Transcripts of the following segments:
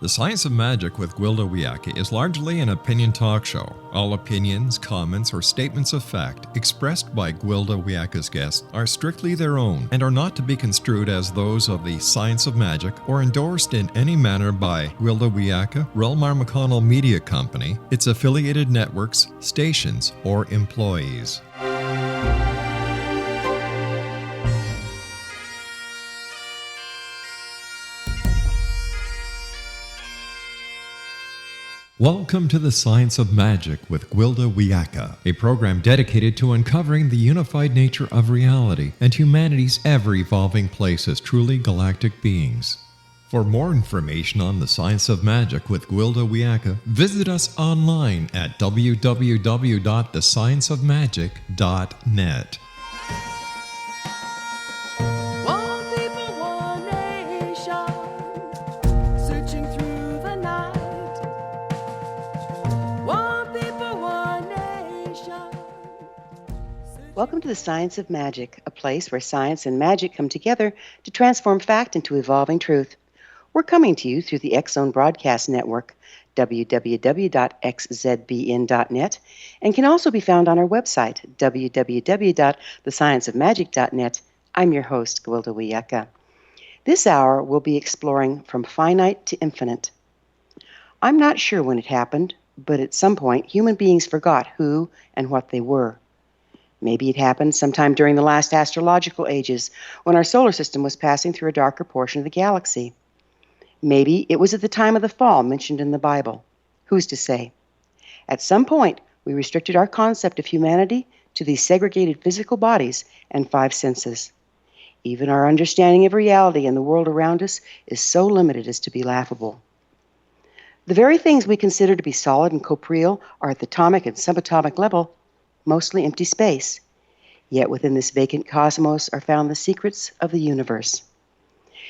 The Science of Magic with Gwilda Wiyaka is largely an opinion talk show. All opinions, comments, or statements of fact expressed by Gwilda Wiyaka's guests are strictly their own and are not to be construed as those of the Science of Magic or endorsed in any manner by Gwilda Wiyaka, Relmar McConnell Media Company, its affiliated networks, stations, or employees. Welcome to the Science of Magic with Gwilda Wiyaka, a program dedicated to uncovering the unified nature of reality and humanity's ever-evolving place as truly galactic beings. For more information on the Science of Magic with Gwilda Wiyaka, visit us online at www.thescienceofmagic.net. Welcome to the Science of Magic, a place where science and magic come together to transform fact into evolving truth. We're coming to you through the X-Zone Broadcast Network, www.xzbn.net, and can also be found on our website, www.thescienceofmagic.net. I'm your host, Gwilda Wiyaka. This hour, we'll be exploring from finite to infinite. I'm not sure when it happened, but at some point, human beings forgot who and what they were. Maybe it happened sometime during the last astrological ages, when our solar system was passing through a darker portion of the galaxy. Maybe it was at the time of the fall mentioned in the Bible. Who's to say? At some point, we restricted our concept of humanity to these segregated physical bodies and five senses. Even our understanding of reality and the world around us is so limited as to be laughable. The very things we consider to be solid and corporeal are at the atomic and subatomic level mostly empty space. Yet within this vacant cosmos are found the secrets of the universe.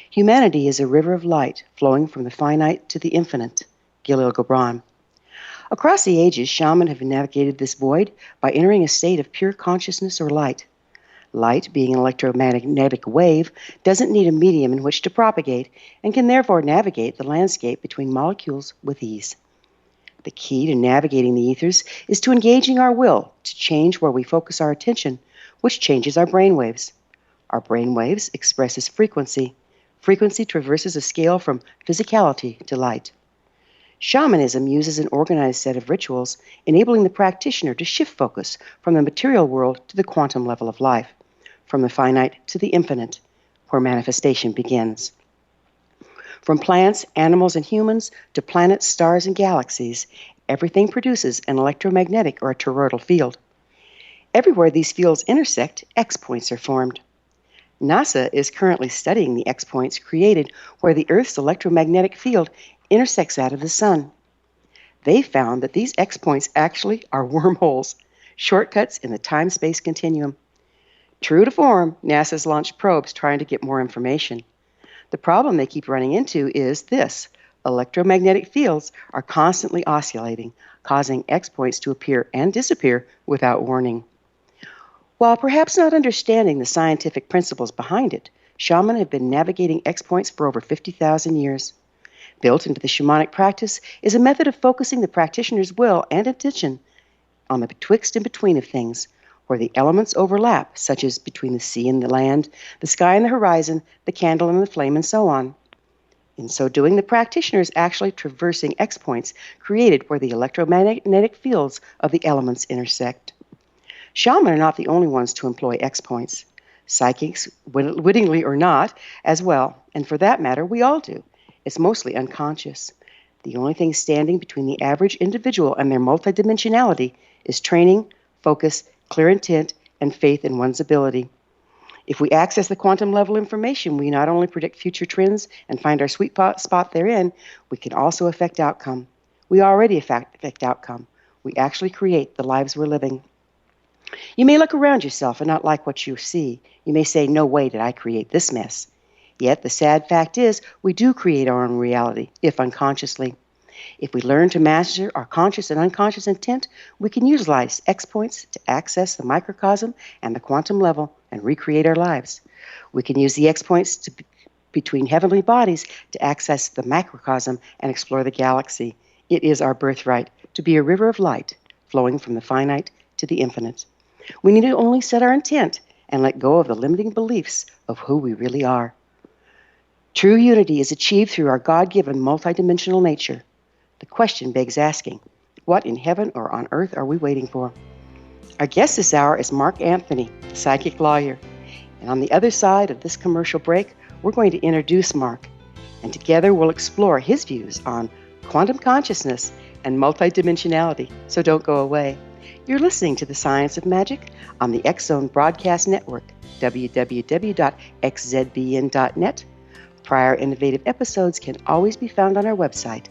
Humanity is a river of light flowing from the finite to the infinite. Khalil Gibran. Across the ages, shamans have navigated this void by entering a state of pure consciousness or light. Light, being an electromagnetic wave, doesn't need a medium in which to propagate and can therefore navigate the landscape between molecules with ease. The key to navigating the ethers is to engaging our will to change where we focus our attention, which changes our brainwaves. Our brainwaves express as frequency. Frequency traverses a scale from physicality to light. Shamanism uses an organized set of rituals, enabling the practitioner to shift focus from the material world to the quantum level of life, from the finite to the infinite, where manifestation begins. From plants, animals, and humans to planets, stars, and galaxies, everything produces an electromagnetic or a toroidal field. Everywhere these fields intersect, X-points are formed. NASA is currently studying the X-points created where the Earth's electromagnetic field intersects that of the Sun. They found that these X-points actually are wormholes, shortcuts in the time-space continuum. True to form, NASA's launched probes trying to get more information. The problem they keep running into is this: electromagnetic fields are constantly oscillating, causing X-points to appear and disappear without warning. While perhaps not understanding the scientific principles behind it, shamans have been navigating X-points for over 50,000 years. Built into the shamanic practice is a method of focusing the practitioner's will and attention on the betwixt and between of things, where the elements overlap, such as between the sea and the land, the sky and the horizon, the candle and the flame, and so on. In so doing, the practitioner is actually traversing X-points created where the electromagnetic fields of the elements intersect. Shamans are not the only ones to employ X-points. Psychics, wittingly or not, as well, and for that matter, we all do. It's mostly unconscious. The only thing standing between the average individual and their multidimensionality is training, focus, clear intent, and faith in one's ability. If we access the quantum level information, we not only predict future trends and find our sweet spot therein, we can also affect outcome. We already affect outcome. We actually create the lives we're living. You may look around yourself and not like what you see. You may say, "No way did I create this mess." Yet the sad fact is, we do create our own reality, if unconsciously. If we learn to master our conscious and unconscious intent, we can utilize X-points to access the microcosm and the quantum level and recreate our lives. We can use the X-points to between heavenly bodies to access the macrocosm and explore the galaxy. It is our birthright to be a river of light flowing from the finite to the infinite. We need to only set our intent and let go of the limiting beliefs of who we really are. True unity is achieved through our God-given multidimensional nature. The question begs asking, what in heaven or on earth are we waiting for? Our guest this hour is Mark Anthony, the psychic lawyer. And on the other side of this commercial break, we're going to introduce Mark. And together we'll explore his views on quantum consciousness and multidimensionality. So don't go away. You're listening to The Science of Magic on the X-Zone Broadcast Network, www.xzbn.net. Prior innovative episodes can always be found on our website,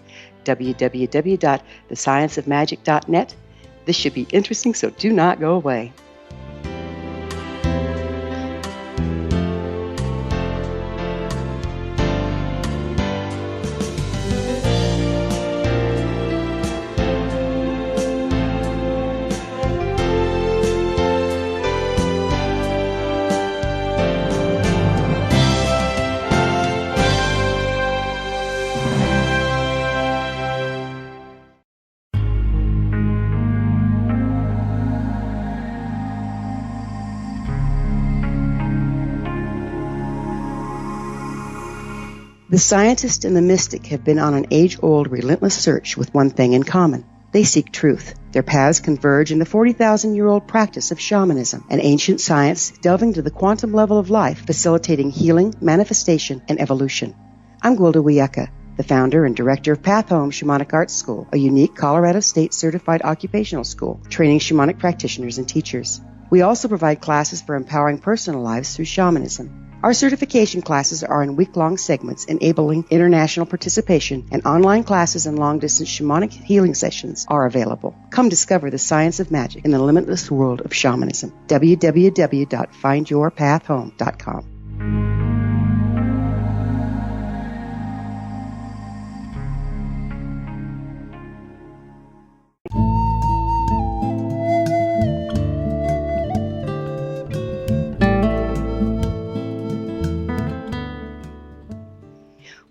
www.thescienceofmagic.net. This should be interesting, so do not go away. The scientist and the mystic have been on an age-old, relentless search with one thing in common. They seek truth. Their paths converge in the 40,000-year-old practice of shamanism, an ancient science delving to the quantum level of life, facilitating healing, manifestation, and evolution. I'm Gwilda Wiyaka, the founder and director of Path Home Shamanic Arts School, a unique Colorado State certified occupational school training shamanic practitioners and teachers. We also provide classes for empowering personal lives through shamanism. Our certification classes are in week-long segments enabling international participation, and online classes and long-distance shamanic healing sessions are available. Come discover the science of magic in the limitless world of shamanism. www.findyourpathhome.com.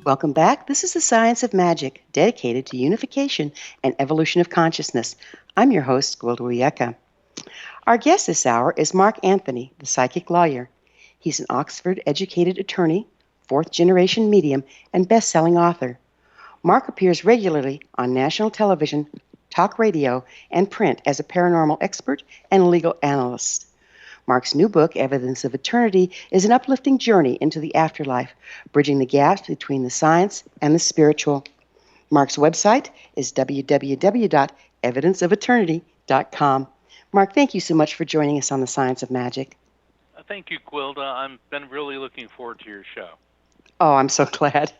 Welcome back. This is The Science of Magic, dedicated to unification and evolution of consciousness. I'm your host, Gwilda Wiyaka. Our guest this hour is Mark Anthony, the psychic lawyer. He's an Oxford-educated attorney, fourth-generation medium, and best-selling author. Mark appears regularly on national television, talk radio, and print as a paranormal expert and legal analyst. Mark's new book, Evidence of Eternity, is an uplifting journey into the afterlife, bridging the gaps between the science and the spiritual. Mark's website is www.evidenceofeternity.com. Mark, thank you so much for joining us on The Science of Magic. Thank you, Gwilda. I've been really looking forward to your show. Oh, I'm so glad.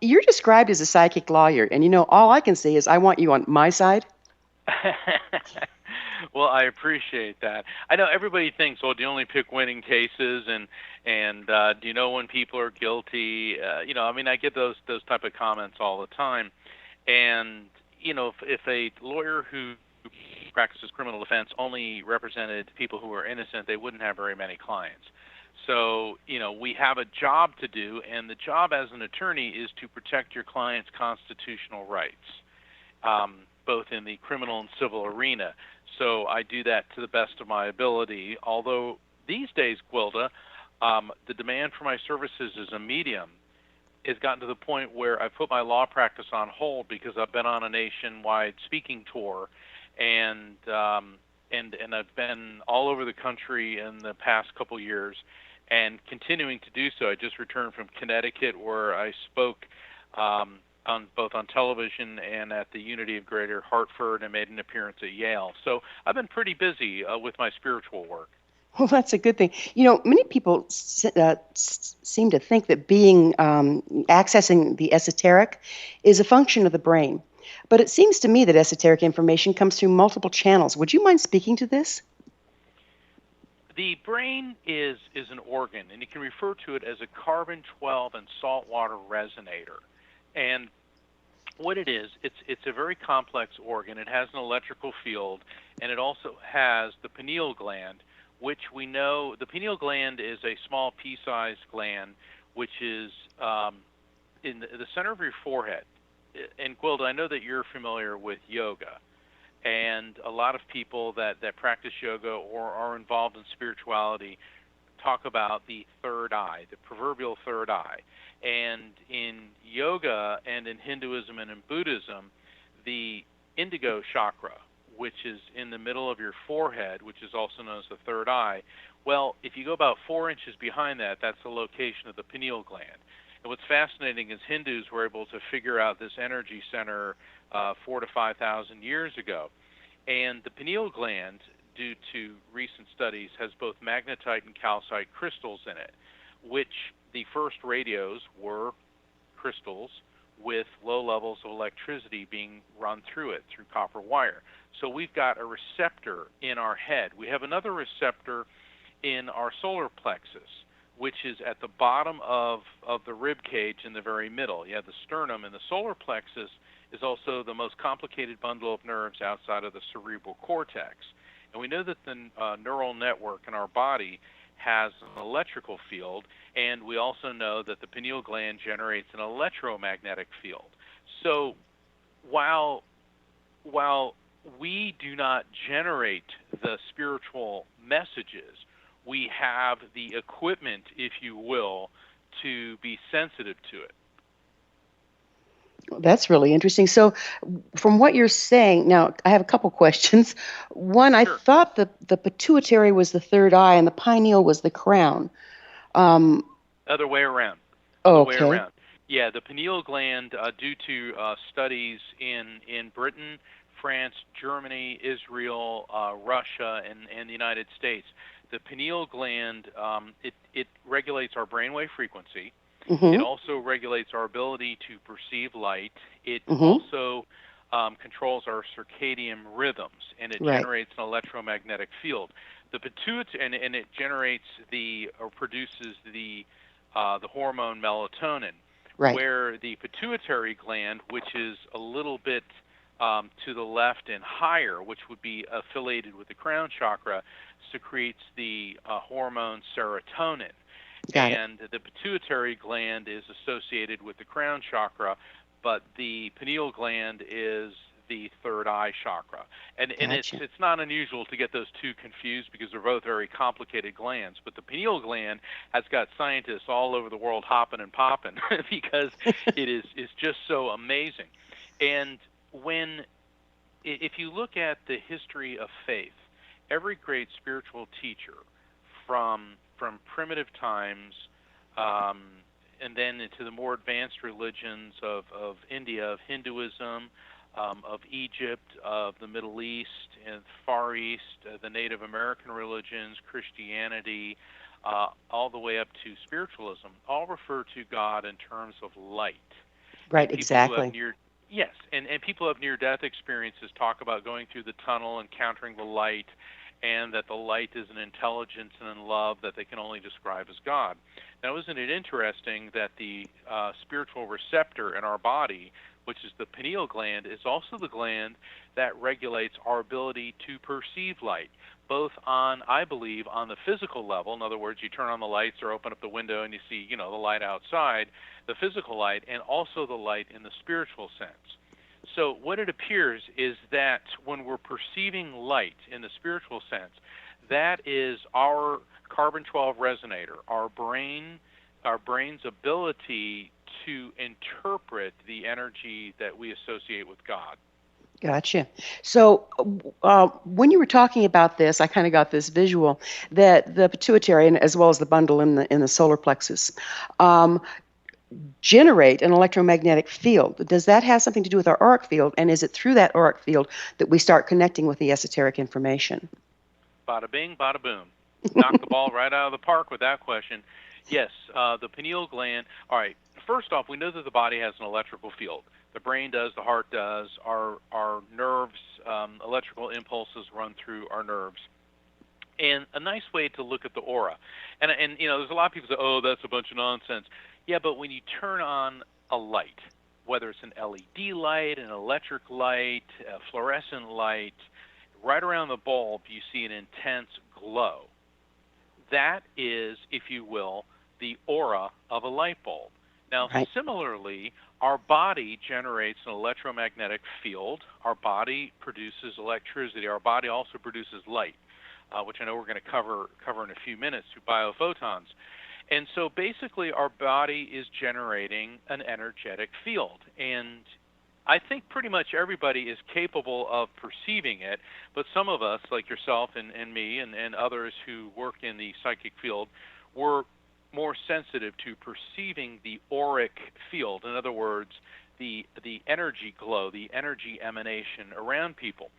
You're described as a psychic lawyer, and all I can say is I want you on my side. Well, I appreciate that. I know everybody thinks, well, do you only pick winning cases, and do you know when people are guilty? I get those type of comments all the time. And if a lawyer who practices criminal defense only represented people who are innocent, they wouldn't have very many clients. So we have a job to do, and the job as an attorney is to protect your client's constitutional rights, both in the criminal and civil arena. So I do that to the best of my ability, although these days, Gwilda, the demand for my services as a medium has gotten to the point where I've put my law practice on hold because I've been on a nationwide speaking tour, and I've been all over the country in the past couple years and continuing to do so. I just returned from Connecticut, where I spoke both on television and at the Unity of Greater Hartford, and made an appearance at Yale. So I've been pretty busy with my spiritual work. Well, that's a good thing. Many people seem to think that accessing the esoteric is a function of the brain. But it seems to me that esoteric information comes through multiple channels. Would you mind speaking to this? The brain is an organ, and you can refer to it as a carbon-12 and saltwater resonator. And what it is, it's a very complex organ. It has an electrical field, and it also has the pineal gland, which we know the pineal gland is a small pea-sized gland, which is in the center of your forehead. And Gwilda, I know that you're familiar with yoga, and a lot of people that practice yoga or are involved in spirituality talk about the third eye, the proverbial third eye. And in yoga and in Hinduism and in Buddhism, the indigo chakra, which is in the middle of your forehead, which is also known as the third eye, well, if you go about 4 inches behind that, that's the location of the pineal gland. And what's fascinating is Hindus were able to figure out this energy center 4,000 to 5,000 years ago. And the pineal gland, due to recent studies, has both magnetite and calcite crystals in it, which the first radios were crystals with low levels of electricity being run through it through copper wire. So we've got a receptor in our head. We have another receptor in our solar plexus, which is at the bottom of the rib cage in the very middle. You have the sternum, and the solar plexus is also the most complicated bundle of nerves outside of the cerebral cortex. And we know that the neural network in our body has an electrical field, and we also know that the pineal gland generates an electromagnetic field. So while we do not generate the spiritual messages, we have the equipment, if you will, to be sensitive to it. That's really interesting. So, from what you're saying, now I have a couple questions. One, I Sure. thought the pituitary was the third eye and the pineal was the crown. Other way around. Okay. Yeah, the pineal gland, due to studies in Britain, France, Germany, Israel, Russia, and the United States, the pineal gland, it regulates our brainwave frequency. It Mm-hmm. also regulates our ability to perceive light. It Mm-hmm. also controls our circadian rhythms, and it Right. generates an electromagnetic field. The pituitary, and it generates or produces the hormone melatonin, Right. where the pituitary gland, which is a little bit to the left and higher, which would be affiliated with the crown chakra, secretes the hormone serotonin. Got it. And the pituitary gland is associated with the crown chakra, but the pineal gland is the third eye chakra. And Gotcha. it's not unusual to get those two confused because they're both very complicated glands. But the pineal gland has got scientists all over the world hopping and popping because it is just so amazing. And if you look at the history of faith, every great spiritual teacher from primitive times, and then into the more advanced religions of India, of Hinduism, of Egypt, of the Middle East and Far East, the Native American religions, Christianity, all the way up to spiritualism, all refer to God in terms of light. Right. And people who have Exactly. and people who have near-death experiences talk about going through the tunnel, encountering the light, and that the light is an intelligence and a love that they can only describe as God. Now, isn't it interesting that the spiritual receptor in our body, which is the pineal gland, is also the gland that regulates our ability to perceive light, both on, I believe, on the physical level. In other words, you turn on the lights or open up the window and you see, the light outside, the physical light, and also the light in the spiritual sense. So what it appears is that when we're perceiving light in the spiritual sense, that is our carbon-12 resonator, our brain's ability to interpret the energy that we associate with God. Gotcha. So, when you were talking about this, I kind of got this visual that the pituitary, and as well as the bundle in the solar plexus, um, generate an electromagnetic field. Does that have something to do with our auric field? And is it through that auric field that we start connecting with the esoteric information? Bada bing, bada boom. Knock the ball right out of the park with that question. Yes, the pineal gland. All right. First off, we know that the body has an electrical field. The brain does, the heart does. Our nerves, electrical impulses run through our nerves. And a nice way to look at the aura, and there's a lot of people say, oh, that's a bunch of nonsense. Yeah, but when you turn on a light, whether it's an LED light, an electric light, a fluorescent light, right around the bulb you see an intense glow. That is, if you will, the aura of a light bulb. Now, Right. similarly, our body generates an electromagnetic field. Our body produces electricity. Our body also produces light, which I know we're going to cover in a few minutes through biophotons. And so basically our body is generating an energetic field. And I think pretty much everybody is capable of perceiving it, but some of us, like yourself and me and others who work in the psychic field, we're more sensitive to perceiving the auric field. In other words, the energy glow, the energy emanation around people.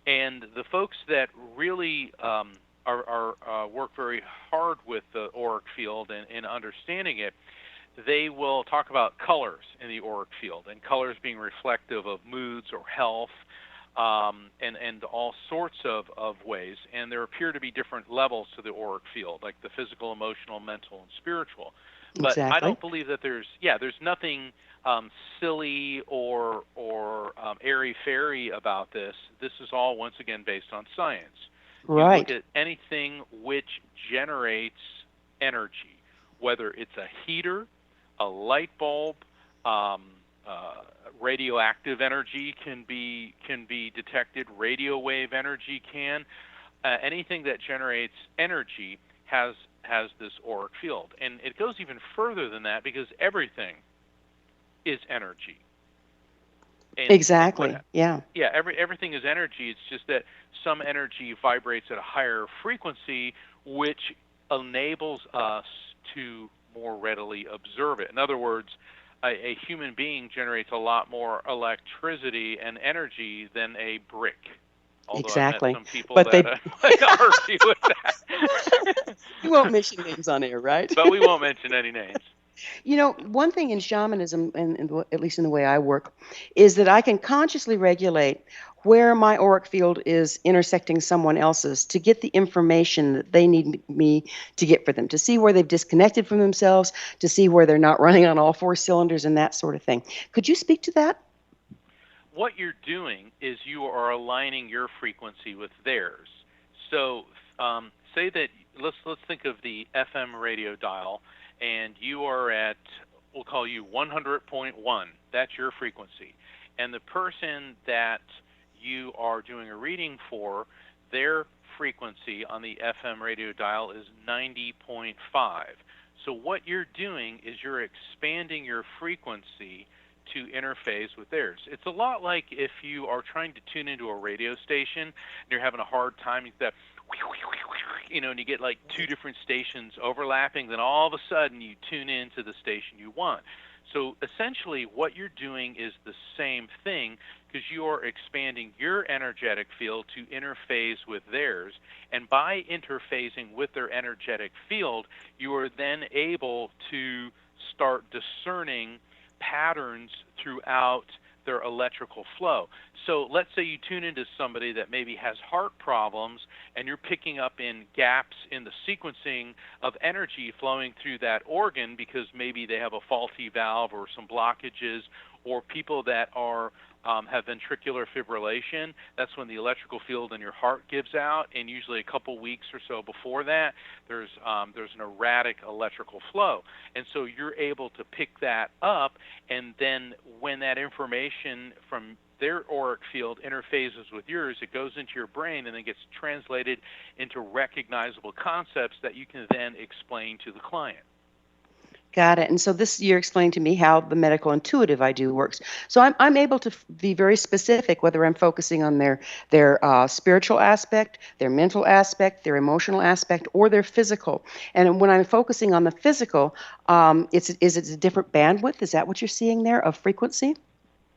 And the folks that really work very hard with the auric field and understanding it, they will talk about colors in the auric field, and colors being reflective of moods or health, and all sorts of ways. And there appear to be different levels to the auric field, like the physical, emotional, mental, and spiritual. But I Exactly. don't believe that there's nothing silly or airy-fairy about this. This is all, once again, based on science. You look Right. at anything which generates energy, whether it's a heater, a light bulb, radioactive energy can be detected. Radio wave energy can. Anything that generates energy has this auric field, and it goes even further than that because everything is energy. And Exactly. Yeah. yeah, everything is energy. It's just that some energy vibrates at a higher frequency, which enables us to more readily observe it. In other words, a human being generates a lot more electricity and energy than a brick. Although I've met Exactly. some people But that they might argue with that. you won't mention names on air, right? But we won't mention any names. One thing in shamanism, and at least in the way I work, is that I can consciously regulate where my auric field is intersecting someone else's to get the information that they need me to get for them, to see where they've disconnected from themselves, to see where they're not running on all four cylinders and that sort of thing. Could you speak to that? What you're doing is you are aligning your frequency with theirs. So say that let's think of the FM radio dial, and you are at, we'll call you 100.1. That's your frequency. And the person that you are doing a reading for, their frequency on the FM radio dial is 90.5. So what you're doing is you're expanding your frequency to interface with theirs. It's a lot like if you are trying to tune into a radio station and you're having a hard time, you get that, and you get like two different stations overlapping, then all of a sudden you tune into the station you want. So essentially what you're doing is the same thing, because you are expanding your energetic field to interface with theirs. And by interfacing with their energetic field, you are then able to start discerning patterns throughout their electrical flow. So let's say you tune into somebody that maybe has heart problems, and you're picking up in gaps in the sequencing of energy flowing through that organ because maybe they have a faulty valve or some blockages, or people that are have ventricular fibrillation. That's when the electrical field in your heart gives out, and usually a couple weeks or so before that, there's an erratic electrical flow. And so you're able to pick that up, and then when that information from their auric field interfaces with yours, it goes into your brain and then gets translated into recognizable concepts that you can then explain to the client. Got it. And so this you're explaining to me how the medical intuitive I do works. So I'm able to be very specific whether I'm focusing on their spiritual aspect, their mental aspect, their emotional aspect, or their physical. And when I'm focusing on the physical, is it a different bandwidth? Is that what you're seeing there of frequency?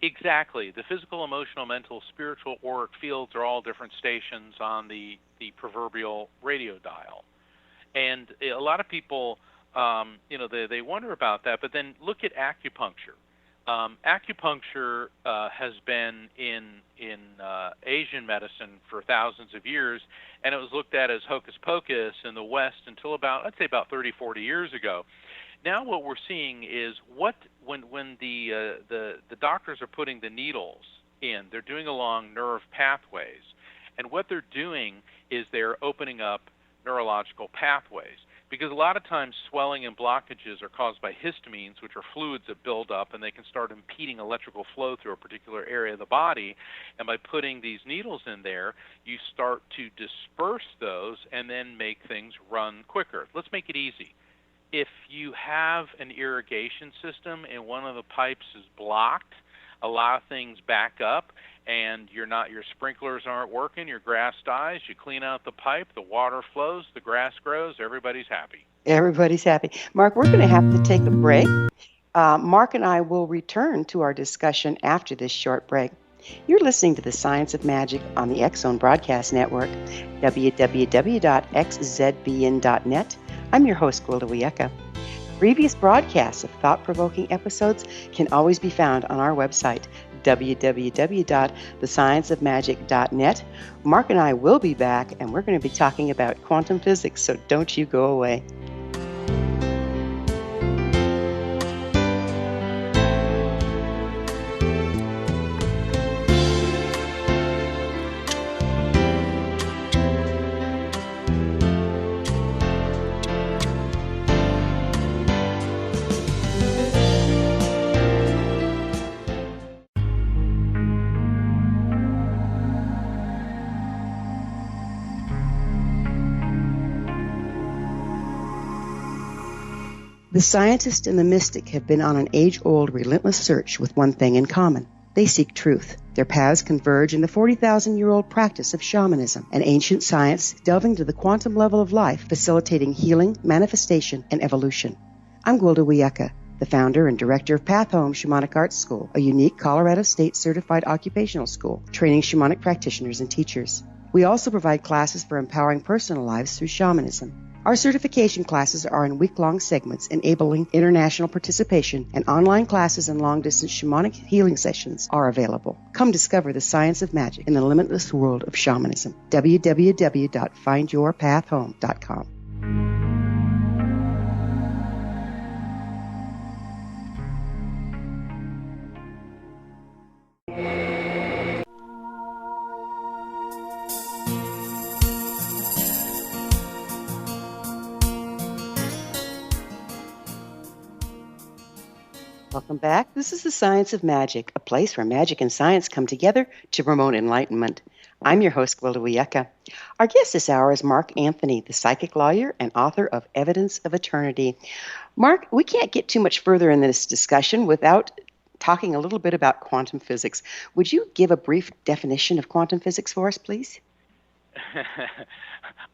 Exactly. The physical, emotional, mental, spiritual auric fields are all different stations on the proverbial radio dial. And a lot of people, they wonder about that. But then look at acupuncture. Acupuncture has been in Asian medicine for thousands of years, and it was looked at as hocus pocus in the West until I'd say about 30, 40 years ago. Now what we're seeing is when the doctors are putting the needles in, they're doing along nerve pathways, and what they're doing is they're opening up neurological pathways. Because a lot of times swelling and blockages are caused by histamines, which are fluids that build up, and they can start impeding electrical flow through a particular area of the body. And by putting these needles in there, you start to disperse those and then make things run quicker. Let's make it easy. If you have an irrigation system and one of the pipes is blocked, a lot of things back up, and your sprinklers aren't working, your grass dies, you clean out the pipe, the water flows, the grass grows, everybody's happy. Everybody's happy. Mark, we're going to have to take a break. Mark and I will return to our discussion after this short break. You're listening to The Science of Magic on the X-Zone Broadcast Network, www.xzbn.net. I'm your host, Gwilda Wiyaka. Previous broadcasts of thought-provoking episodes can always be found on our website, www.thescienceofmagic.net. Mark and I will be back, and we're going to be talking about quantum physics, so don't you go away. The scientist and the mystic have been on an age-old, relentless search with one thing in common. They seek truth. Their paths converge in the 40,000-year-old practice of shamanism, an ancient science delving to the quantum level of life, facilitating healing, manifestation, and evolution. I'm Gwilda Wiyaka, the founder and director of Path Home Shamanic Arts School, a unique Colorado State certified occupational school training shamanic practitioners and teachers. We also provide classes for empowering personal lives through shamanism. Our certification classes are in week-long segments enabling international participation, and online classes and long-distance shamanic healing sessions are available. Come discover the science of magic in the limitless world of shamanism. www.findyourpathhome.com. Welcome back. This is The Science of Magic, a place where magic and science come together to promote enlightenment. I'm your host, Gwilda Wiyaka. Our guest this hour is Mark Anthony, the psychic lawyer and author of Evidence of Eternity. Mark, we can't get too much further in this discussion without talking a little bit about quantum physics. Would you give a brief definition of quantum physics for us, please?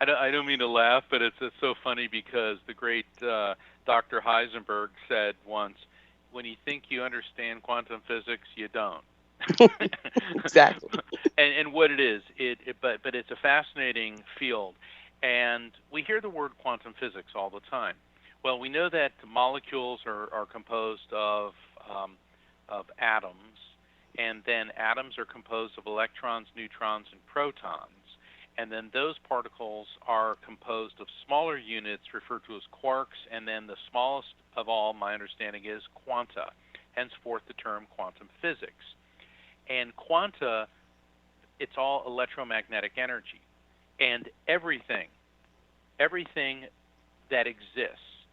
I don't mean to laugh, but it's so funny because the great Dr. Heisenberg said once, when you think you understand quantum physics, you don't. Exactly. And what it is, but it's a fascinating field, and we hear the word quantum physics all the time. Well, we know that molecules are composed of atoms, and then atoms are composed of electrons, neutrons, and protons. And then those particles are composed of smaller units referred to as quarks, and then the smallest of all, my understanding, is quanta, henceforth the term quantum physics. And quanta, it's all electromagnetic energy. And everything that exists,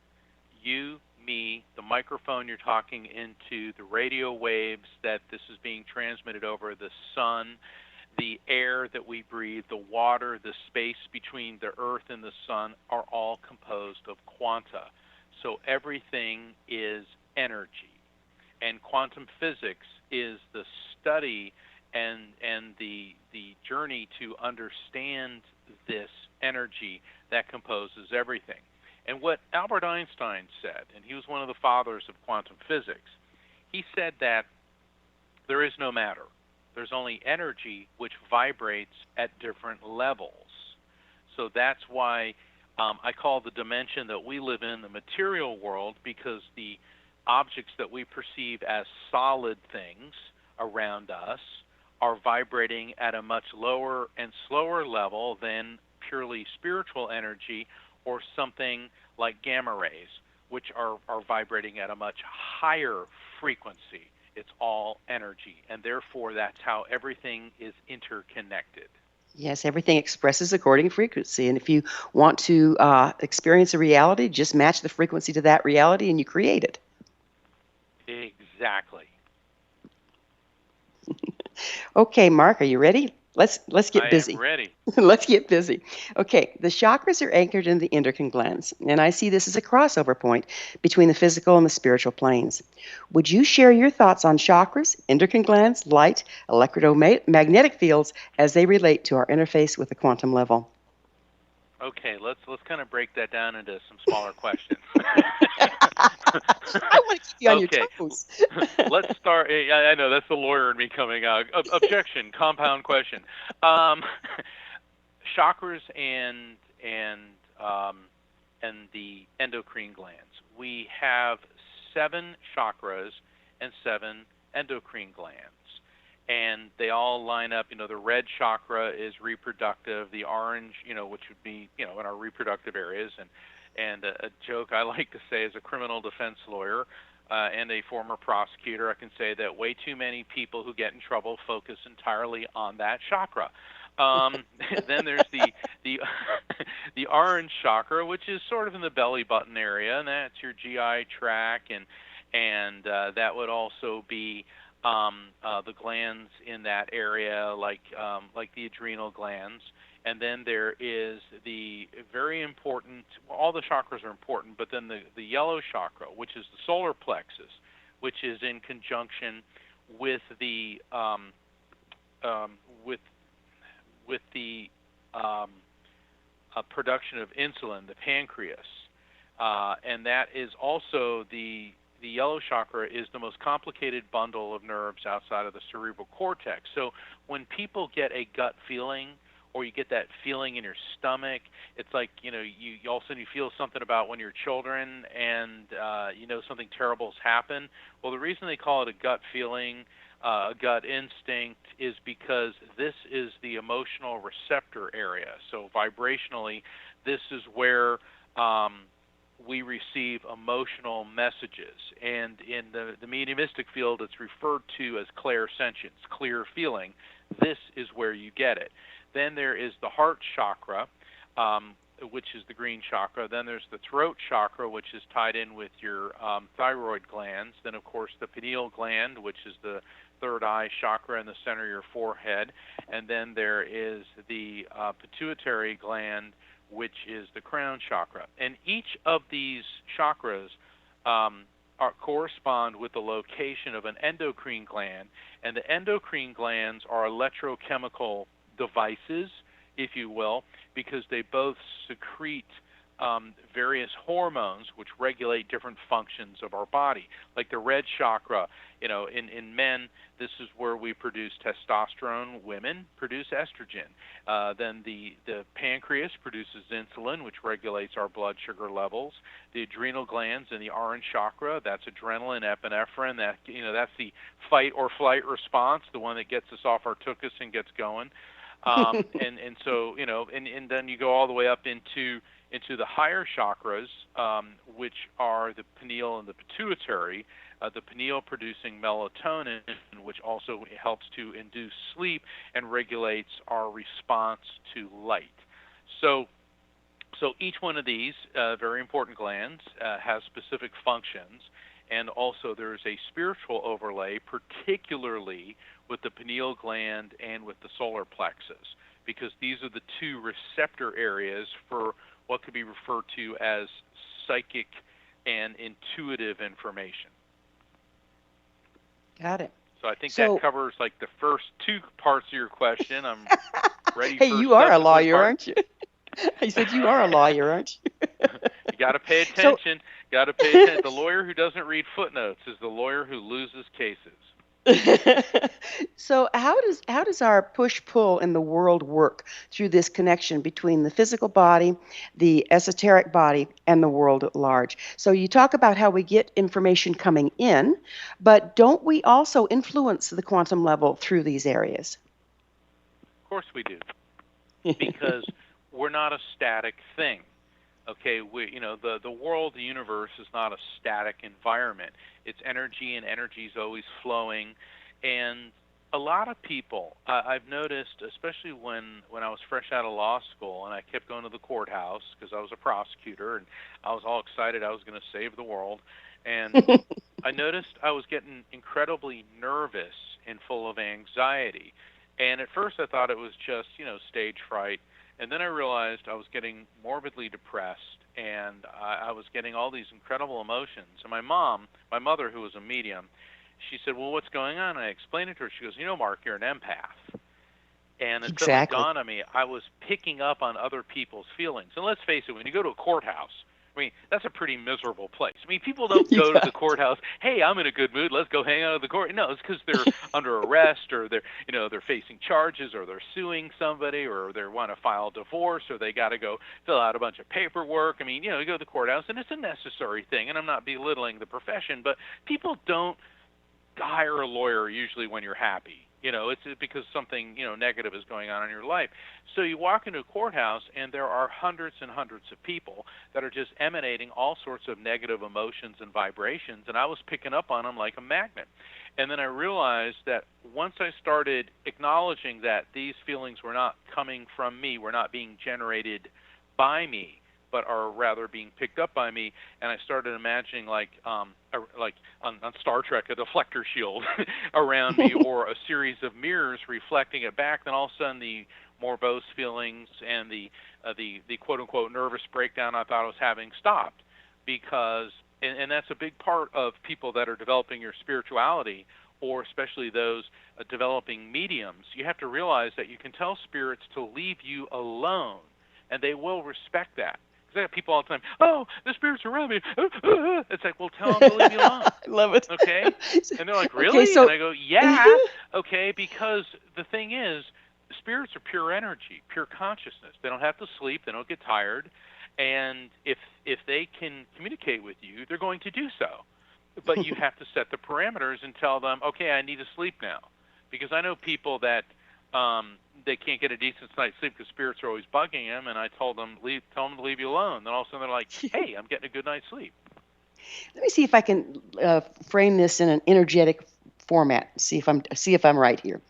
you, me, the microphone you're talking into, the radio waves that this is being transmitted over, the sun, the air that we breathe, the water, the space between the earth and the sun are all composed of quanta. So everything is energy. And quantum physics is the study and the journey to understand this energy that composes everything. And what Albert Einstein said, and he was one of the fathers of quantum physics, he said that there is no matter. There's only energy which vibrates at different levels. So that's why I call the dimension that we live in the material world, because the objects that we perceive as solid things around us are vibrating at a much lower and slower level than purely spiritual energy or something like gamma rays, which are vibrating at a much higher frequency. It's all energy, and therefore that's how everything is interconnected. Yes, everything expresses according to frequency. And if you want to experience a reality, just match the frequency to that reality and you create it. Exactly. Okay, Mark, are you ready? Let's get I am busy. ready. Let's get busy. Okay, the chakras are anchored in the endocrine glands, and I see this as a crossover point between the physical and the spiritual planes. Would you share your thoughts on chakras, endocrine glands, light, electromagnetic fields as they relate to our interface with the quantum level? Okay, let's kind of break that down into some smaller questions. I want to keep you on your Okay, toes. let's start. I know that's the lawyer in me coming out. Objection, compound question. Um, chakras and um, and the endocrine glands. We have 7 chakras and 7 endocrine glands, and they all line up. The red chakra is reproductive. The orange, which would be in our reproductive areas, and a joke I like to say as a criminal defense lawyer. And a former prosecutor, I can say that way too many people who get in trouble focus entirely on that chakra. Then there's the the orange chakra, which is sort of in the belly button area, and that's your GI tract, and that would also be the glands in that area, like the adrenal glands. And then there is the very important. All the chakras are important, but then the yellow chakra, which is the solar plexus, which is in conjunction with the with the production of insulin, the pancreas, and that is also the yellow chakra is the most complicated bundle of nerves outside of the cerebral cortex. So when people get a gut feeling, or you get that feeling in your stomach, it's like you all of a sudden you feel something about when you're children, and something terrible has happened. Well, the reason they call it a gut feeling, a gut instinct, is because this is the emotional receptor area. So vibrationally, this is where we receive emotional messages. And in the mediumistic field, it's referred to as clairsentience, clear feeling. This is where you get it. Then there is the heart chakra, which is the green chakra. Then there's the throat chakra, which is tied in with your thyroid glands. Then, of course, the pineal gland, which is the third eye chakra in the center of your forehead. And then there is the pituitary gland, which is the crown chakra. And each of these chakras correspond with the location of an endocrine gland. And the endocrine glands are electrochemical devices, if you will, because they both secrete various hormones which regulate different functions of our body. Like the red chakra, in men, this is where we produce testosterone. Women produce estrogen. Then the pancreas produces insulin, which regulates our blood sugar levels. The adrenal glands in the orange chakra, that's adrenaline, epinephrine. That's the fight or flight response, the one that gets us off our tuchus and gets going. And so and then you go all the way up into the higher chakras, which are the pineal and the pituitary. The pineal producing melatonin, which also helps to induce sleep and regulates our response to light. So each one of these very important glands has specific functions, and also there is a spiritual overlay, particularly with the pineal gland and with the solar plexus, because these are the two receptor areas for what could be referred to as psychic and intuitive information. Got it. So I think So, that covers like the first two parts of your question. I'm ready hey, for you are a subsequent lawyer, parts. aren't you? I said you are a lawyer, aren't you? You got to pay So, attention. Got to pay attention. The lawyer who doesn't read footnotes is the lawyer who loses cases. so how does our push pull in the world work through this connection between the physical body, the esoteric body, and the world at large? So you talk about how we get information coming in, but don't we also influence the quantum level through these areas? Of course we do, because we're not a static thing. Okay, the world, the universe is not a static environment. It's energy, and energy is always flowing. And a lot of people, I've noticed, especially when I was fresh out of law school and I kept going to the courthouse because I was a prosecutor and I was all excited I was going to save the world. And I noticed I was getting incredibly nervous and full of anxiety. And at first I thought it was just, stage fright. And then I realized I was getting morbidly depressed and I was getting all these incredible emotions. And my mother, who was a medium, she said, well, what's going on? And I explained it to her. She goes, Mark, you're an empath. And it suddenly Exactly. dawned on me, I was picking up on other people's feelings. And let's face it, when you go to a courthouse, that's a pretty miserable place. People don't go to Yeah. the courthouse, hey, I'm in a good mood, let's go hang out at the court. No, it's because they're under arrest or they're facing charges or they're suing somebody or they want to file divorce or they got to go fill out a bunch of paperwork. You go to the courthouse and it's a necessary thing. And I'm not belittling the profession, but people don't hire a lawyer usually when you're happy. It's because something, negative is going on in your life. So you walk into a courthouse and there are hundreds and hundreds of people that are just emanating all sorts of negative emotions and vibrations, and I was picking up on them like a magnet. And then I realized that once I started acknowledging that these feelings were not coming from me, were not being generated by me, but are rather being picked up by me. And I started imagining like on Star Trek, a deflector shield around me or a series of mirrors reflecting it back. Then all of a sudden the morbose feelings and the quote unquote nervous breakdown I thought I was having stopped, because and that's a big part of people that are developing your spirituality, or especially those developing mediums. You have to realize that you can tell spirits to leave you alone, and they will respect that. I have people all the time, oh, the spirits are around me. It's like, well, tell them to leave you alone. I love it. Okay? And they're like, Okay, really? And so I go, yeah. Okay, because the thing is, spirits are pure energy, pure consciousness. They don't have to sleep. They don't get tired. And if they can communicate with you, they're going to do so. But you have to set the parameters and tell them, okay, I need to sleep now. Because I know people that they can't get a decent night's sleep because spirits are always bugging them, and I told them, tell them to leave you alone. Then all of a sudden they're like, hey, I'm getting a good night's sleep. let me see if I can frame this in an energetic format. See if I'm right here.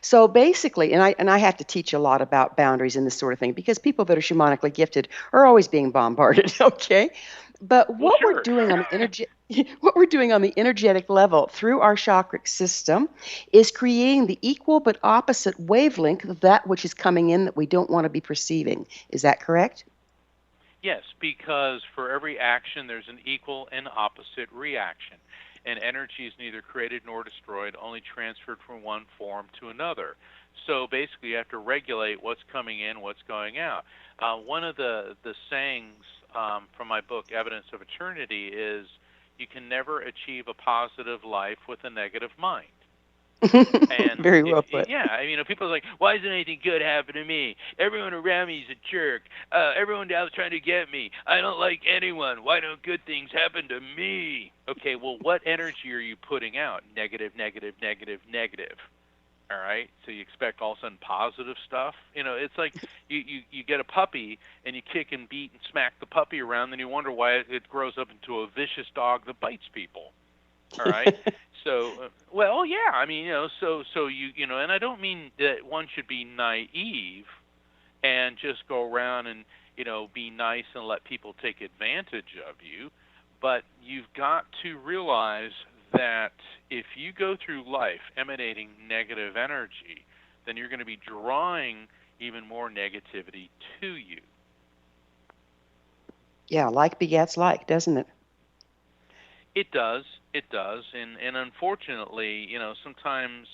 So basically, and I have to teach a lot about boundaries and this sort of thing because people that are shamanically gifted are always being bombarded. Okay, but Well, what we're sure. doing on the what we're doing on the energetic level through our chakric system is creating the equal but opposite wavelength of that which is coming in that we don't want to be perceiving. Is that correct? Yes, because for every action, there's an equal and opposite reaction. And energy is neither created nor destroyed, only transferred from one form to another. So basically, you have to regulate what's coming in, what's going out. One of the sayings from my book, Evidence of Eternity, is you can never achieve a positive life with a negative mind. And Very well put. people are like, why isn't anything good happen to me? Everyone around me is a jerk. Everyone down's trying to get me. I don't like anyone. Why don't good things happen to me? Okay, well, what energy are you putting out? Negative, negative, negative, negative. All right, so you expect all of a sudden positive stuff. It's like you get a puppy and you kick and beat and smack the puppy around, then you wonder why it grows up into a vicious dog that bites people. All right. So, well, yeah. And I don't mean that one should be naive and just go around and be nice and let people take advantage of you, but you've got to realize that if you go through life emanating negative energy, then you're going to be drawing even more negativity to you. Yeah, like begets like, doesn't it? It does. It does. And unfortunately, sometimes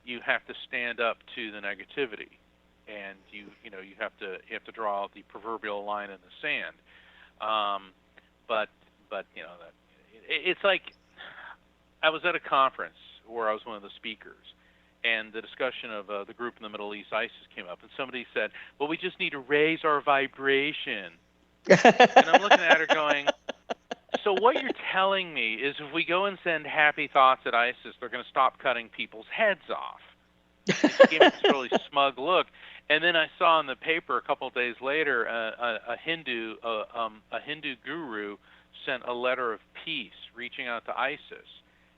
you have to stand up to the negativity, and you have to draw the proverbial line in the sand. But that it's like I was at a conference where I was one of the speakers, and the discussion of the group in the Middle East, ISIS, came up, and somebody said, "Well, we just need to raise our vibration." And I'm looking at her going, so what you're telling me is if we go and send happy thoughts at ISIS, they're going to stop cutting people's heads off. And she gave me this really smug look. And then I saw in the paper a couple of days later a Hindu guru sent a letter of peace reaching out to ISIS.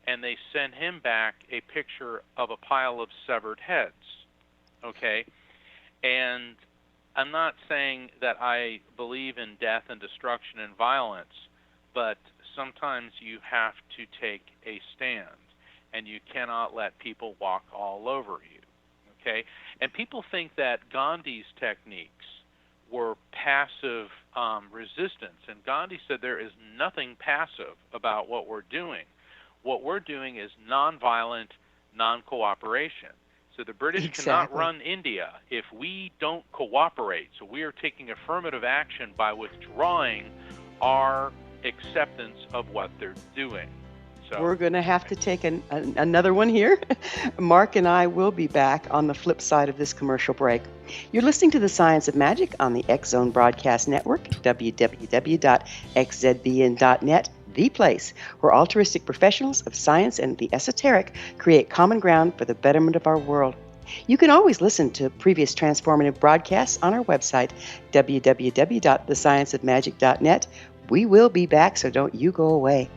and they sent him back a picture of a pile of severed heads. Okay? And I'm not saying that I believe in death and destruction and violence, but sometimes you have to take a stand, and you cannot let people walk all over you. Okay? And people think that Gandhi's techniques were passive resistance, and Gandhi said there is nothing passive about what we're doing. What we're doing is nonviolent, non-cooperation. So the British cannot run India if we don't cooperate. So we are taking affirmative action by withdrawing our acceptance of what they're doing. So we're going to have to take another one here. Mark and I will be back on the flip side of this commercial break. You're listening to The Science of Magic on the X Zone Broadcast Network, www.xzbn.net, the place where altruistic professionals of science and the esoteric create common ground for the betterment of our world. You can always listen to previous transformative broadcasts on our website, www.thescienceofmagic.net. We will be back, so don't you go away.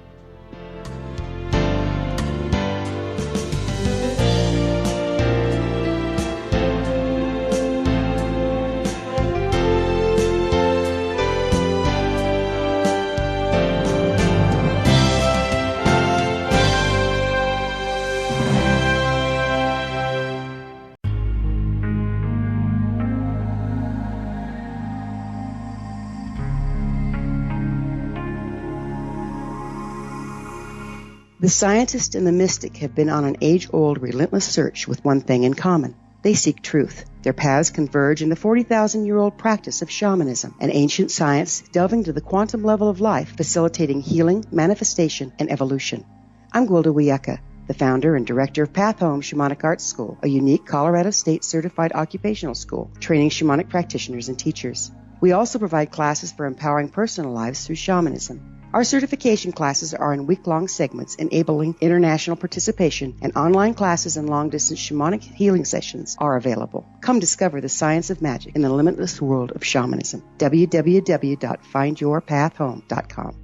The scientist and the mystic have been on an age-old, relentless search with one thing in common. They seek truth. Their paths converge in the 40,000-year-old practice of shamanism, an ancient science delving to the quantum level of life, facilitating healing, manifestation, and evolution. I'm Gwilda Wiyaka, the founder and director of Path Home Shamanic Arts School, a unique Colorado State certified occupational school training shamanic practitioners and teachers. We also provide classes for empowering personal lives through shamanism. Our certification classes are in week-long segments enabling international participation, and online classes and long-distance shamanic healing sessions are available. Come discover the science of magic in the limitless world of shamanism. www.findyourpathhome.com.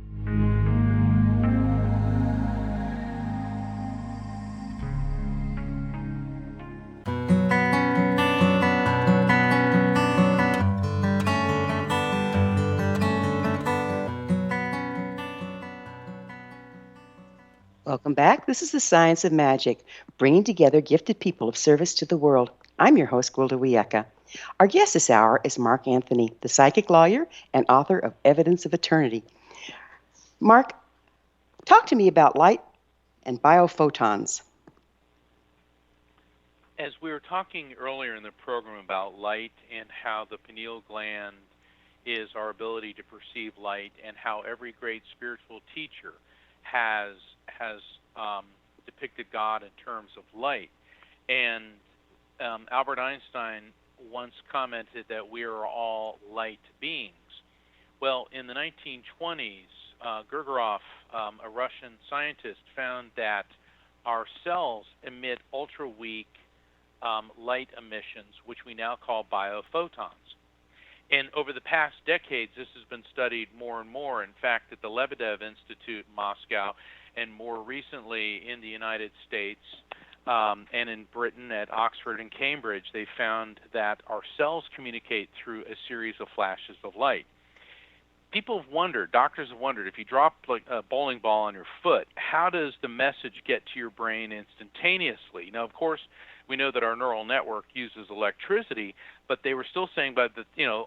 Welcome back. This is The Science of Magic, bringing together gifted people of service to the world. I'm your host, Gwilda Wiyaka. Our guest this hour is Mark Anthony, the psychic lawyer and author of Evidence of Eternity. Mark, talk to me about light and biophotons. As we were talking earlier in the program about light and how the pineal gland is our ability to perceive light, and how every great spiritual teacher has depicted God in terms of light. And Albert Einstein once commented that we are all light beings. Well, in the 1920s, Gurgurov, a Russian scientist, found that our cells emit ultra-weak light emissions, which we now call biophotons. And over the past decades, this has been studied more and more. In fact, at the Lebedev Institute in Moscow, and more recently in the United States and in Britain at Oxford and Cambridge, they found that our cells communicate through a series of flashes of light. People have wondered, doctors have wondered, if you drop like a bowling ball on your foot, how does the message get to your brain instantaneously? Now, of course, we know that our neural network uses electricity, but they were still saying by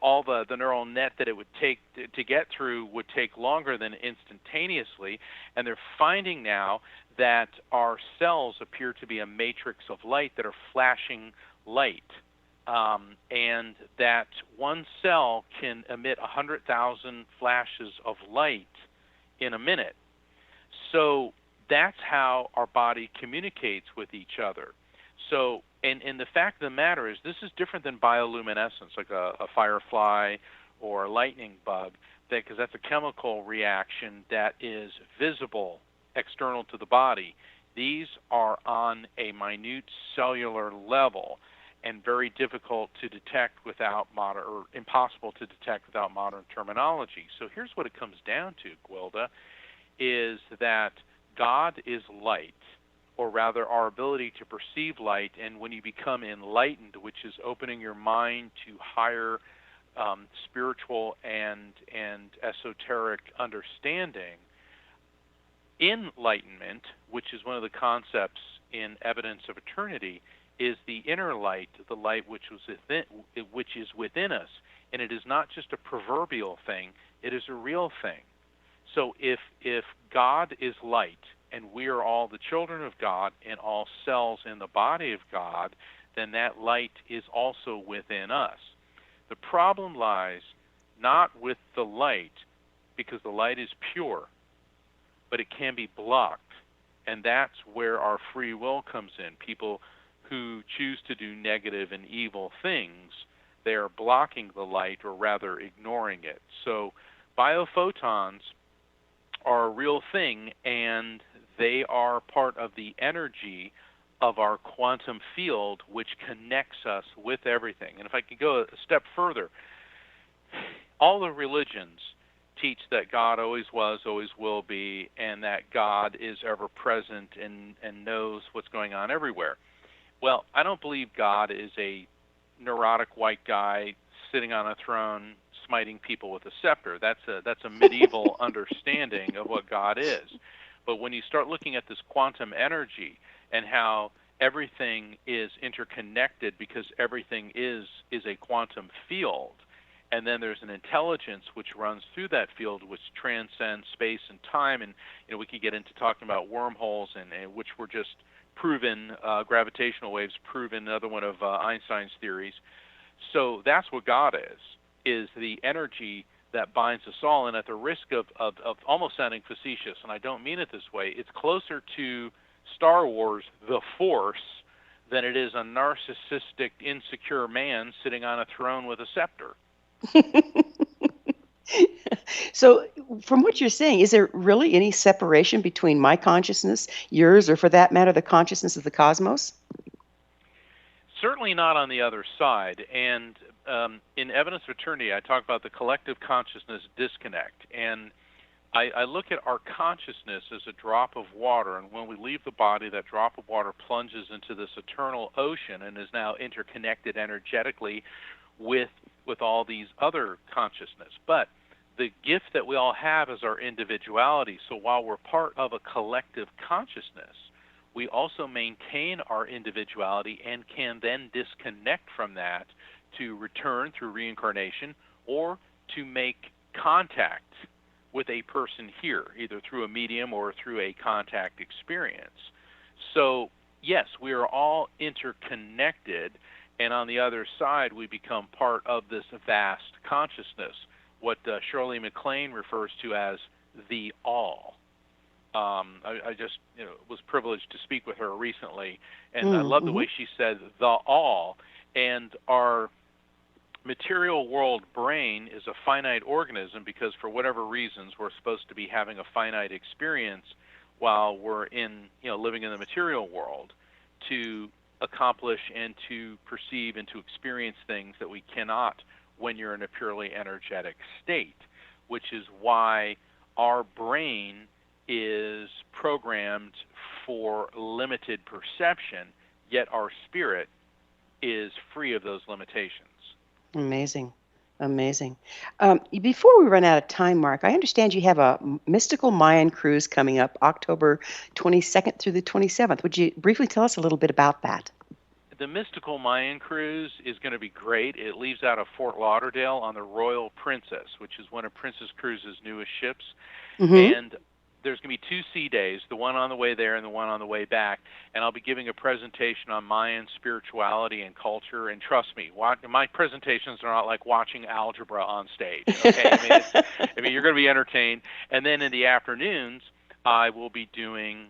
all the neural net that it would take to get through would take longer than instantaneously, and they're finding now that our cells appear to be a matrix of light that are flashing light, and that one cell can emit 100,000 flashes of light in a minute. So that's how our body communicates with each other. So, and the fact of the matter is, this is different than bioluminescence, like a firefly or a lightning bug, because that's a chemical reaction that is visible external to the body. These are on a minute cellular level and very difficult to detect without modern, or impossible to detect without modern terminology. So here's what it comes down to, Gwilda, is that God is light, or rather our ability to perceive light, and when you become enlightened, which is opening your mind to higher spiritual and esoteric understanding, enlightenment, which is one of the concepts in Evidence of Eternity, is the inner light, the light which is within us. And it is not just a proverbial thing, it is a real thing. So if God is light, and we are all the children of God and all cells in the body of God, then that light is also within us. The problem lies not with the light, because the light is pure, but it can be blocked. And that's where our free will comes in. People who choose to do negative and evil things, they are blocking the light, or rather ignoring it. So biophotons are a real thing, and they are part of the energy of our quantum field, which connects us with everything. And if I could go a step further, all the religions teach that God always was, always will be, and that God is ever present and knows what's going on everywhere. Well, I don't believe God is a neurotic white guy sitting on a throne smiting people with a scepter. That's a medieval understanding of what God is. But when you start looking at this quantum energy and how everything is interconnected because everything is a quantum field, and then there's an intelligence which runs through that field which transcends space and time, and we could get into talking about wormholes, and which were just proven, gravitational waves proven, another one of Einstein's theories. So that's what God is the energy that binds us all. And at the risk of almost sounding facetious, and I don't mean it this way, it's closer to Star Wars, the Force, than it is a narcissistic, insecure man sitting on a throne with a scepter. So, from what you're saying, is there really any separation between my consciousness, yours, or for that matter, the consciousness of the cosmos? Certainly not on the other side. And in Evidence of Eternity, I talk about the collective consciousness disconnect. And I look at our consciousness as a drop of water. And when we leave the body, that drop of water plunges into this eternal ocean and is now interconnected energetically with all these other consciousness. But the gift that we all have is our individuality. So while we're part of a collective consciousness, we also maintain our individuality and can then disconnect from that to return through reincarnation or to make contact with a person here, either through a medium or through a contact experience. So yes, we are all interconnected, and on the other side, we become part of this vast consciousness, what Shirley MacLaine refers to as the all. I just was privileged to speak with her recently, and I love the way she said the all. And our material world brain is a finite organism because for whatever reasons we're supposed to be having a finite experience while we're in living in the material world to accomplish and to perceive and to experience things that we cannot when you're in a purely energetic state, which is why our brain is programmed for limited perception, yet our spirit is free of those limitations. Amazing. Amazing. Before we run out of time, Mark, I understand you have a mystical Mayan cruise coming up October 22nd through the 27th. Would you briefly tell us a little bit about that? The Mystical Mayan Cruise is going to be great. It leaves out of Fort Lauderdale on the Royal Princess, which is one of Princess Cruises' newest ships. And there's going to be 2 sea days, the one on the way there and the one on the way back. And I'll be giving a presentation on Mayan spirituality and culture. And trust me, my presentations are not like watching algebra on stage. Okay, I mean, you're going to be entertained. And then in the afternoons, I will be doing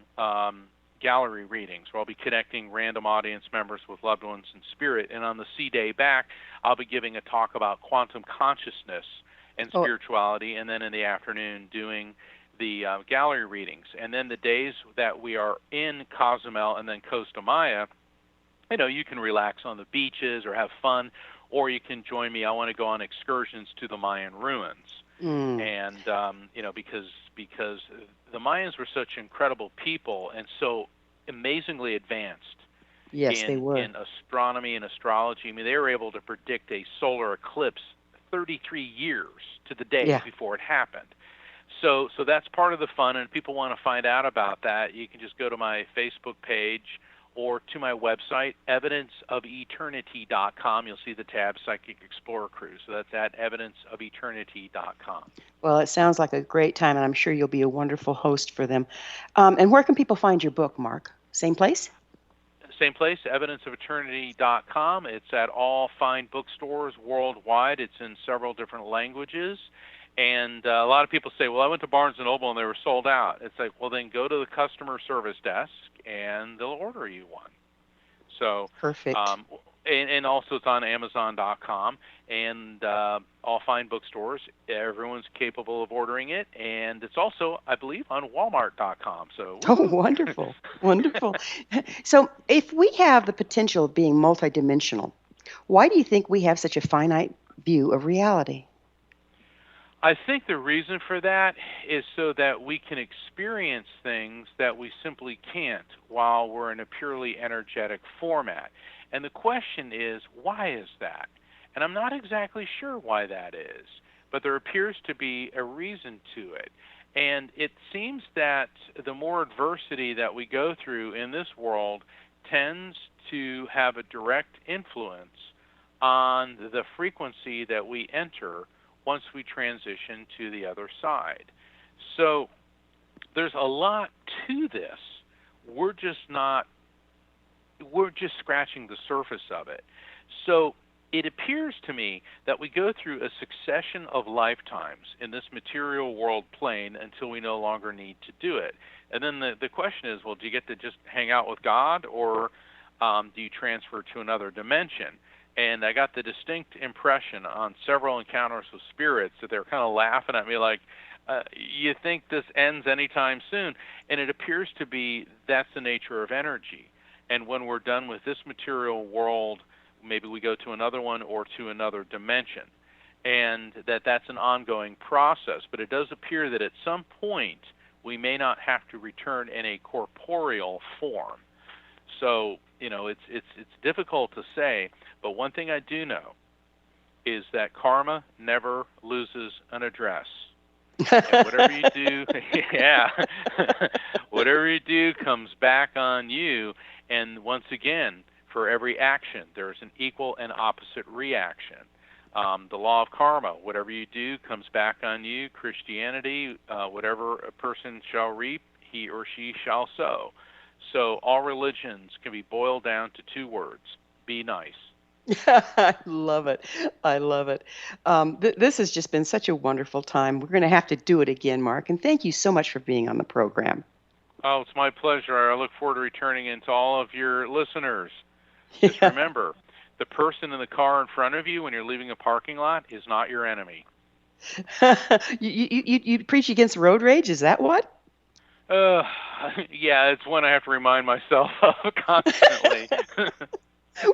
gallery readings where I'll be connecting random audience members with loved ones in spirit. And on the sea day back, I'll be giving a talk about quantum consciousness and spirituality. And then in the afternoon, doing the gallery readings. And then the days that we are in Cozumel and then Costa Maya, you can relax on the beaches or have fun, or you can join me. I want to go on excursions to the Mayan ruins. Mm. And because the Mayans were such incredible people and so amazingly advanced Yes, they were. in astronomy and astrology. I mean, they were able to predict a solar eclipse 33 years to the day Yeah. before it happened. So that's part of the fun, and if people want to find out about that, you can just go to my Facebook page or to my website, evidenceofeternity.com. You'll see the tab Psychic Explorer Cruise. So that's at evidenceofeternity.com. Well, it sounds like a great time, and I'm sure you'll be a wonderful host for them. And where can people find your book, Mark? Same place? Same place, evidenceofeternity.com. It's at all fine bookstores worldwide. It's in several different languages. And a lot of people say, well, I went to Barnes & Noble and they were sold out. It's like, well, then go to the customer service desk and they'll order you one. So, Perfect. and also it's on Amazon.com and all fine bookstores. Everyone's capable of ordering it. And it's also, I believe, on Walmart.com. So, Oh, wonderful. Wonderful. So, if we have the potential of being multidimensional, why do you think we have such a finite view of reality? I think the reason for that is so that we can experience things that we simply can't while we're in a purely energetic format. And the question is, why is that? And I'm not exactly sure why that is, but there appears to be a reason to it. And it seems that the more adversity that we go through in this world tends to have a direct influence on the frequency that we enter once we transition to the other side. So there's a lot to this. We're just scratching the surface of it. So it appears to me that we go through a succession of lifetimes in this material world plane until we no longer need to do it. And then the question is, well, do you get to just hang out with God, or do you transfer to another dimension? And I got the distinct impression on several encounters with spirits that they're kind of laughing at me like, you think this ends anytime soon? And it appears to be that's the nature of energy. And when we're done with this material world, maybe we go to another one or to another dimension. And that's an ongoing process. But it does appear that at some point we may not have to return in a corporeal form. So, it's difficult to say, but one thing I do know is that karma never loses an address. And whatever you do, yeah, whatever you do comes back on you. And once again, for every action, there's an equal and opposite reaction. The law of karma, whatever you do comes back on you. Christianity, whatever a person shall reap, he or she shall sow. So all religions can be boiled down to two words: be nice. I love it. I love it. This has just been such a wonderful time. We're going to have to do it again, Mark. And thank you so much for being on the program. Oh, it's my pleasure. I look forward to returning into all of your listeners. Just remember, the person in the car in front of you when you're leaving a parking lot is not your enemy. You preach against road rage? Is that what? Yeah, it's one I have to remind myself of constantly.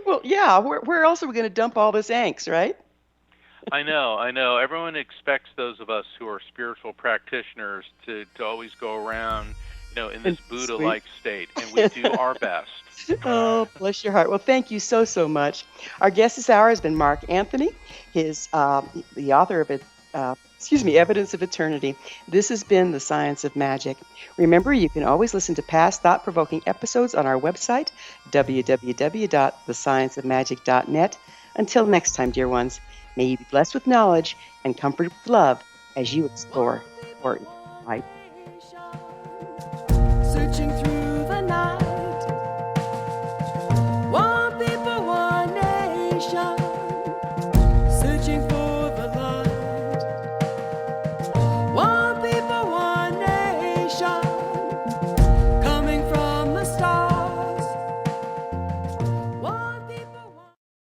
Well, yeah. Where else are we going to dump all this angst, right? I know. Everyone expects those of us who are spiritual practitioners to always go around, in this Buddha-like state, and we do our best. Oh, bless your heart. Well, thank you so, so much. Our guest this hour has been Mark Anthony. His the author of Evidence of Eternity. This has been The Science of Magic. Remember, you can always listen to past thought-provoking episodes on our website, www.thescienceofmagic.net. Until next time, dear ones, may you be blessed with knowledge and comforted with love as you explore or light.